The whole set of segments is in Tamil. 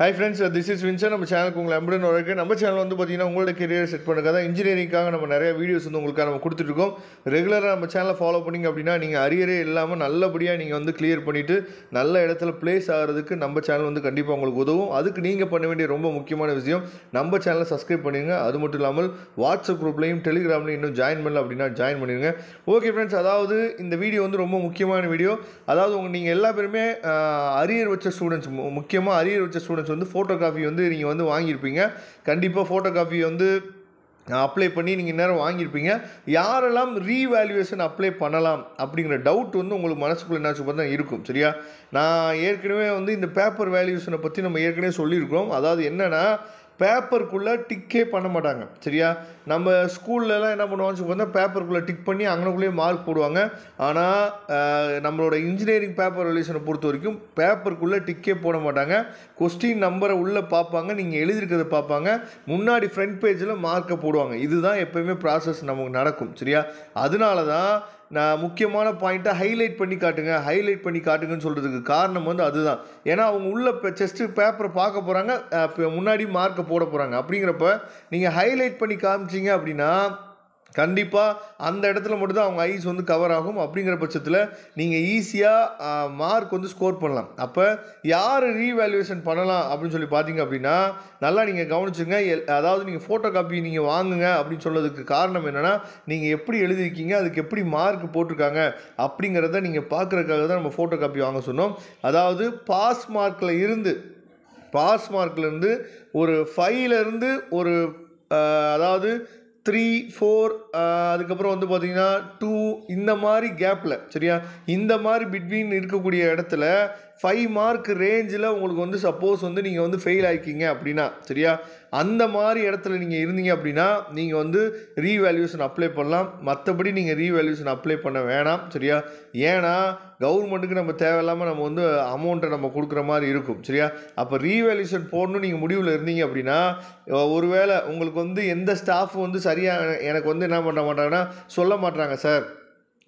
Hi friends, this is Vincent. நம்ம சேனலுக்கு உங்களை அன்புடன் வரவேற்கிறேன். நம்ம சேனல் வந்து பார்த்தீங்கன்னா உங்களோட கெரியர் செட் பண்ணுறதுக்காக இன்ஜினியரிங்காக நம்ம நிறைய வீடியோஸ் வந்து உங்களுக்காக நம்ம கொடுத்துட்ருக்கோம். ரெகுலராக நம்ம சேனலை ஃபாலோ பண்ணிங்க அப்படின்னா நீங்கள் அரியரே இல்லாமல் நல்லபடியாக நீங்கள் வந்து கிளியர் பண்ணிவிட்டு நல்ல இடத்துல பிளேஸ் ஆகிறதுக்கு நம்ம சேனல் வந்து கண்டிப்பாக உங்களுக்கு உதவும். அதுக்கு நீங்கள் பண்ண வேண்டிய ரொம்ப முக்கியமான விஷயம் நம்ம சேனலை சப்ஸ்கிரைப் பண்ணிடுங்க. அது மட்டும் இல்லாமல் வாட்ஸ்அப் குரூப்லையும் டெலிகிராம்லையும் இன்னும் ஜாயின் பண்ணல அப்படின்னா ஜாயின் பண்ணிடுங்க. ஓகே ஃப்ரெண்ட்ஸ், அதாவது இந்த வீடியோ வந்து ரொம்ப முக்கியமான வீடியோ. அதாவது நீங்கள் எல்லா பேருமே அரியர் வச்ச ஸ்டூடெண்ட்ஸ், முக்கியமாக அரியர் வச்ச ஸ்டூடெண்ட்ஸ் வந்து ஃபோட்டோ காப்பி வந்து நீங்கள் வந்து வாங்கியிருப்பீங்க. கண்டிப்பாக ஃபோட்டோ காப்பி வந்து அப்ளை பண்ணி நீங்கள் நேரம் வாங்கியிருப்பீங்க. யாரெல்லாம் ரீவேல்யூவேஷன் அப்ளை பண்ணலாம் அப்படிங்கிற டவுட் வந்து உங்களுக்கு மனசுக்குள்ளே என்னாச்சு பார்த்தா இருக்கும். சரியா, நான் ஏற்கனவே வந்து இந்த பேப்பர் வேல்யூவேஷனை பற்றி நம்ம ஏற்கனவே சொல்லியிருக்கோம். அதாவது என்னென்னா, பேப்பருக்குள்ளே டிக்கே பண்ண மாட்டாங்க. சரியா, நம்ம ஸ்கூல்லலாம் என்ன பண்ணுவாங்கன்னு சொல்லி பேப்பருக்குள்ளே டிக் பண்ணி அங்கனக்குள்ளேயே மார்க் போடுவாங்க. ஆனால் நம்மளோட இன்ஜினியரிங் பேப்பர் வேல்யூஷனை பொறுத்த வரைக்கும் பேப்பருக்குள்ளே டிக்கே போட மாட்டாங்க. கொஸ்டின் நம்பரை உள்ளே பார்ப்பாங்க, நீங்கள் எழுதியிருக்கிறத பார்ப்பாங்க, முன்னாடி ஃப்ரண்ட் பேஜில் மார்க்கை போடுவாங்க. இதுதான் எப்போயுமே ப்ராசஸ் நமக்கு நடக்கும். சரியா, அதனால தான் நான் முக்கியமான பாயிண்ட்டை ஹைலைட் பண்ணி காட்டுங்கன்னு சொல்கிறதுக்கு காரணம் வந்து அதுதான். ஏன்னா அவங்க உள்ள இப்போ செஸ்ட்டு பேப்பரை பார்க்க போகிறாங்க, இப்போ முன்னாடி மார்க்கை போட போகிறாங்க. அப்படிங்கிறப்ப நீங்கள் ஹைலைட் பண்ணி காமிச்சிங்க அப்படின்னா கண்டிப்பாக அந்த இடத்துல மட்டும்தான் அவங்க ஐஸ் வந்து கவர் ஆகும். அப்படிங்கிற பட்சத்தில் நீங்கள் ஈஸியாக மார்க் வந்து ஸ்கோர் பண்ணலாம். அப்போ யார் ரீவேல்யூவேஷன் பண்ணலாம் அப்படின்னு சொல்லி பார்த்தீங்க அப்படின்னா, நல்லா நீங்கள் கவனிச்சுங்க. அதாவது நீங்கள் ஃபோட்டோ காப்பி நீங்கள் வாங்குங்க அப்படின்னு சொல்கிறதுக்கு காரணம் என்னென்னா, நீங்கள் எப்படி எழுதியிருக்கீங்க, அதுக்கு எப்படி மார்க் போட்டிருக்காங்க அப்படிங்கிறத நீங்கள் பார்க்குறதுக்காக தான் நம்ம ஃபோட்டோ காப்பி வாங்க சொன்னோம். அதாவது பாஸ் மார்க்லேருந்து ஒரு 5லேருந்து ஒரு அதாவது 3, 4 அதுக்கப்புறம் வந்து பார்த்திங்கன்னா 2 இந்த மாதிரி கேப்பில், சரியா, இந்த மாதிரி பிட்வீன் இருக்கக்கூடிய இடத்துல 5 மார்க் ரேஞ்சில் உங்களுக்கு வந்து சப்போஸ் வந்து நீங்கள் வந்து ஃபெயில் ஆகிக்கிங்க அப்படின்னா, சரியா, அந்த மாதிரி இடத்துல நீங்கள் இருந்தீங்க அப்படின்னா நீங்கள் வந்து ரீவேல்யூஷன் அப்ளை பண்ணலாம். மற்றபடி நீங்கள் ரீவேல்யூஷன் அப்ளை பண்ண வேணாம். சரியா, ஏன்னா கவர்மெண்ட்டுக்கு நம்ம தேவையில்லாமல் நம்ம வந்து அமௌண்ட்டை நம்ம கொடுக்குற மாதிரி இருக்கும். சரியா, அப்போ ரீவேல்யூஷன் போடணும் நீங்கள் முடிவில் இருந்தீங்க அப்படின்னா, ஒருவேளை உங்களுக்கு வந்து எந்த ஸ்டாஃப் வந்து சரியாக எனக்கு வந்து என்ன பண்ண மாட்டாங்கன்னா சொல்ல மாட்டாங்க சார்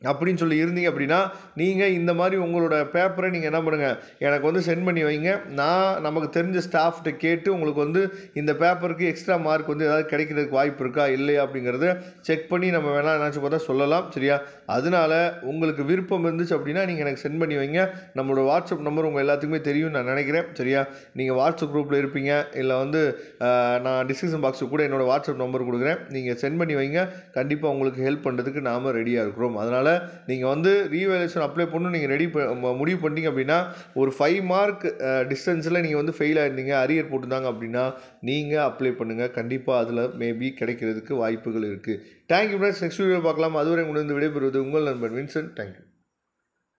அப்படின்னு சொல்லி இருந்தீங்க அப்படின்னா, நீங்கள் இந்த மாதிரி உங்களோட பேப்பரை நீங்கள் என்ன பண்ணுங்கள், எனக்கு வந்து சென்ட் பண்ணி வைங்க. நான் நமக்கு தெரிஞ்ச ஸ்டாஃப்கிட்ட கேட்டு உங்களுக்கு வந்து இந்த பேப்பருக்கு எக்ஸ்ட்ரா மார்க் வந்து ஏதாவது கிடைக்கிறதுக்கு வாய்ப்பு இருக்கா இல்லையா அப்படிங்கிறத செக் பண்ணி நம்ம வேணால் என்னாச்சு பார்த்தா சொல்லலாம். சரியா, அதனால் உங்களுக்கு விருப்பம் இருந்துச்சு அப்படின்னா நீங்கள் எனக்கு சென்ட் பண்ணி வைங்க. நம்மளோட வாட்ஸ்அப் நம்பர் உங்கள் எல்லாத்துக்குமே தெரியும் நான் நினைக்கிறேன். சரியா, நீங்கள் வாட்ஸ்அப் குரூப்பில் இருப்பீங்க, இல்லை வந்து நான் டிஸ்கிரிப்ஷன் பாக்ஸுக்கு கூட என்னோடய வாட்ஸ்அப் நம்பர் கொடுக்குறேன். நீங்கள் சென்ட் பண்ணி வைங்க. கண்டிப்பாக உங்களுக்கு ஹெல்ப் பண்ணுறதுக்கு நாம் ரெடியாக இருக்கிறோம். அதனால் நீங்கள் வந்து ரீவேல்யூஷன் அப்ளை பண்ணணும் நீங்கள் முடிவு பண்ணிட்டீங்க அப்படின்னா, ஒரு 5 மார்க் டிஸ்டன்ஸில் நீங்கள் வந்து ஃபெயில் ஆகிருந்தீங்க, அரியர் போட்டுருந்தாங்க அப்படின்னா நீங்கள் அப்ளை பண்ணுங்கள். கண்டிப்பாக அதில் மேபி கிடைக்கிறதுக்கு வாய்ப்புகள் இருக்குது. Thank you friends. நெக்ஸ்ட் வீடியோ பார்க்கலாம். அதுவரை உங்களுக்கு விடைபெறுவது உங்கள் நண்பன் வின்சென்ட். தேங்க்யூ.